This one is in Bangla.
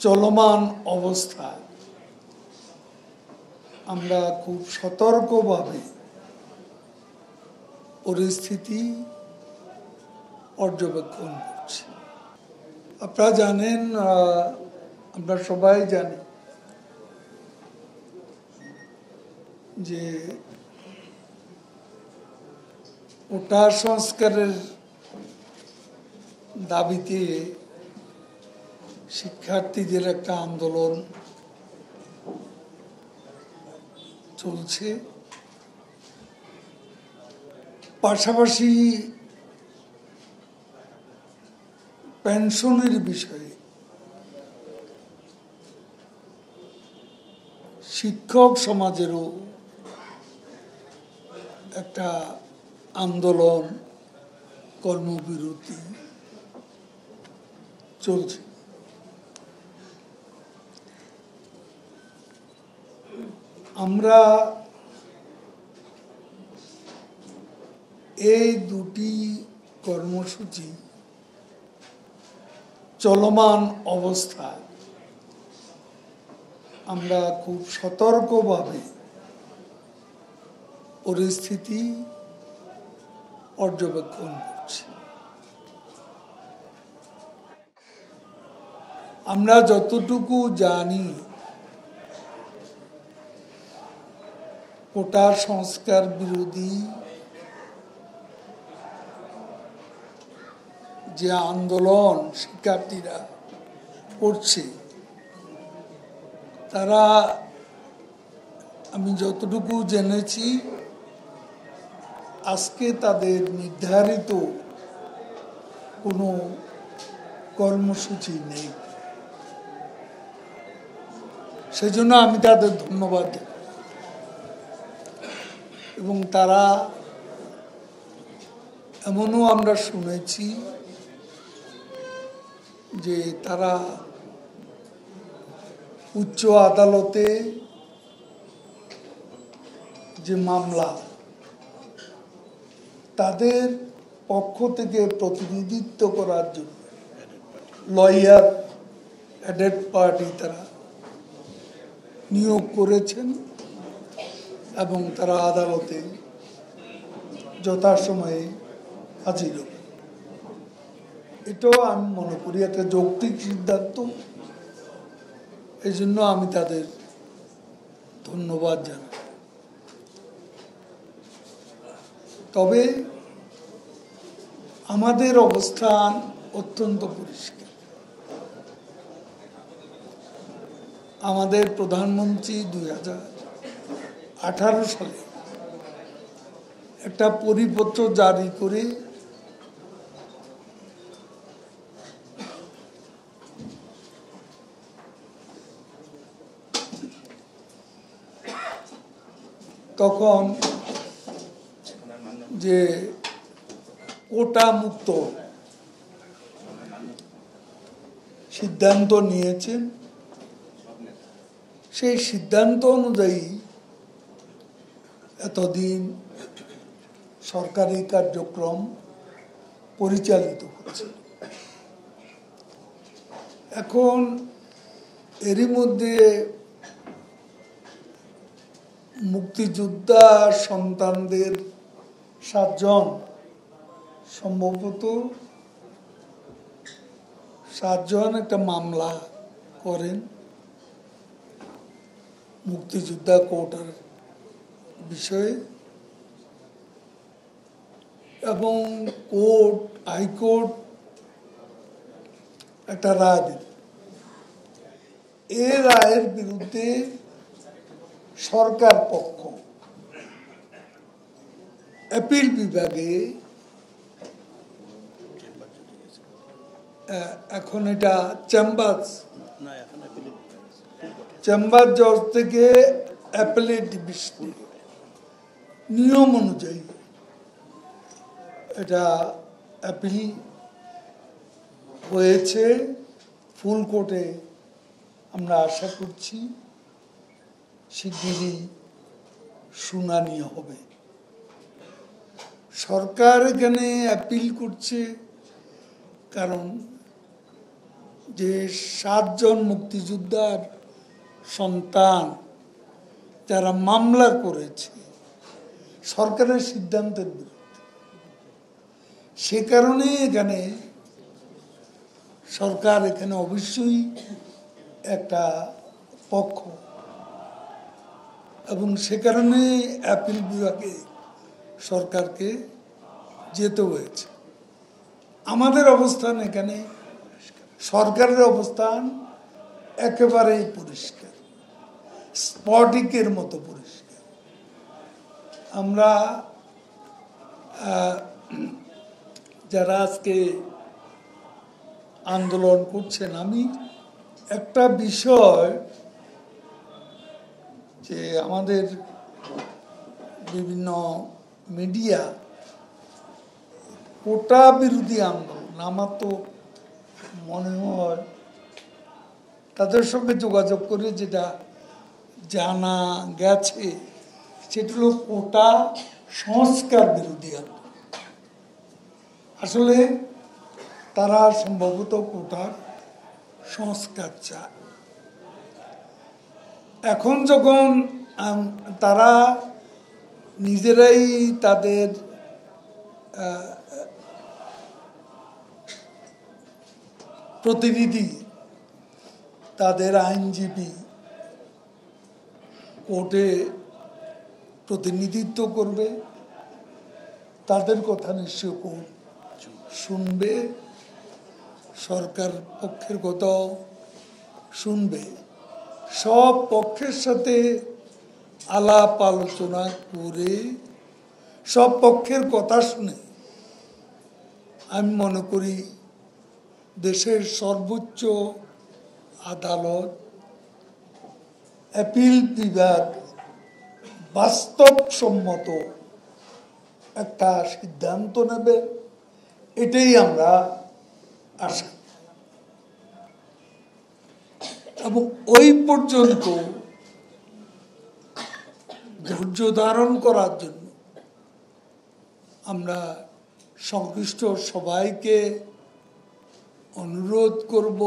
চলমান অবস্থায় আমরা খুব সতর্কভাবে পরিস্থিতি পর্যবেক্ষণ করছি। আপনারা জানেন, আমরা সবাই জানি যে কোটা সংস্কারের দাবিতে শিক্ষার্থীদের একটা আন্দোলন চলছে। পাশাপাশি পেনশনের বিষয়ে শিক্ষক সমাজেরও একটা আন্দোলন, কর্মবিরতি চলছে। আমরা এই দুটি কর্মসূচি চলমান অবস্থায় আমরা খুব সতর্কভাবে পরিস্থিতি পর্যবেক্ষণ করছি। আমরা যতটুকু জানি, কোটা সংস্কার বিরোধী যে আন্দোলন শিক্ষার্থীরা করছে, তারা, আমি যতটুকু জেনেছি, আজকে তাদের নির্ধারিত কোনো কর্মসূচি নেই। সেজন্য আমি তাদের ধন্যবাদ দিই। এবং তারা, এমনও আমরা শুনেছি যে তারা উচ্চ আদালতে যে মামলা, তাদের পক্ষ থেকে প্রতিনিধিত্ব করার জন্য লয়ার অ্যাডেড পার্টি তারা নিয়োগ করেছেন এবং তারা আদালতে যথাসময়ে হাজির হবে। এটাও আমি মনে করি একটা যৌক্তিক সিদ্ধান্ত। এই জন্য আমি তাদের ধন্যবাদ জানাই। তবে আমাদের অবস্থান অত্যন্ত পরিষ্কার। আমাদের প্রধানমন্ত্রী 2018 সালে একটা পরিপত্র জারি করে তখন যে কোটা মুক্ত সিদ্ধান্ত নিয়েছেন, সেই সিদ্ধান্ত অনুযায়ী এতদিন সরকারি কার্যক্রম পরিচালিত হচ্ছে। এখন এরই মধ্যে মুক্তিযোদ্ধা সন্তানদের 7 জন, সম্ভবত 7 জন একটা মামলা করেন মুক্তিযোদ্ধা কোটার বিষয়ে, এবং কোর্ট, হাইকোর্ট একটা রায় দিল। এই রায়ের বিরুদ্ধে সরকার পক্ষ অ্যাপিল বিভাগে, এখন এটা চেম্বার জজ থেকে অ্যাপিলেট ডিভিশন নিয়ম অনুযায়ী এটা অ্যাপিল হয়েছে। ফুল কোর্টে আমরা আশা করছি শিগগিরই শুনানি হবে। সরকার এখানে অ্যাপিল করছে কারণ যে 7 জন মুক্তিযোদ্ধার সন্তান যারা মামলা করেছে সরকারের সিদ্ধান্তের বিরুদ্ধে, সে কারণে এখানে সরকার এখানে অবশ্যই একটা পক্ষ, এবং সে কারণে অ্যাপিল বিভাগে সরকারকে যেতে হয়েছে। আমাদের অবস্থান এখানে, সরকারের অবস্থান একেবারেই পরিষ্কার, স্ফটিকের মতো পরিষ্কার। আমরা যারা আজকে আন্দোলন করছেন, আমি একটা বিষয় যে আমাদের বিভিন্ন মিডিয়া কোটা বিরোধী আন্দোলন, আমার তো মনে হয় তাদের সঙ্গে যোগাযোগ করে যেটা জানা গেছে সেটা হলো কোটা সংস্কার বিরোধী আন্দোলন। আসলে তারা সম্ভবত কোটার সংস্কার চায়। এখন যখন তারা নিজেরাই তাদের প্রতিনিধি, তাদের আইনজীবী কোর্টে প্রতিনিধিত্ব করবে, তাদের কথা নিশ্চয় কোর্ট শুনবে, সরকার পক্ষের কথাও শুনবে। সব পক্ষের সাথে আলাপ আলোচনা করে সব পক্ষের কথা শুনে আমি মনে করি দেশের সর্বোচ্চ আদালত অ্যাপিল বিভাগ বাস্তবসম্মত একটা সিদ্ধান্ত নেবে, এটাই আমরা আশা। এবং ওই পর্যন্ত ধৈর্য ধারণ করার জন্য আমরা সংশ্লিষ্ট সবাইকে অনুরোধ করব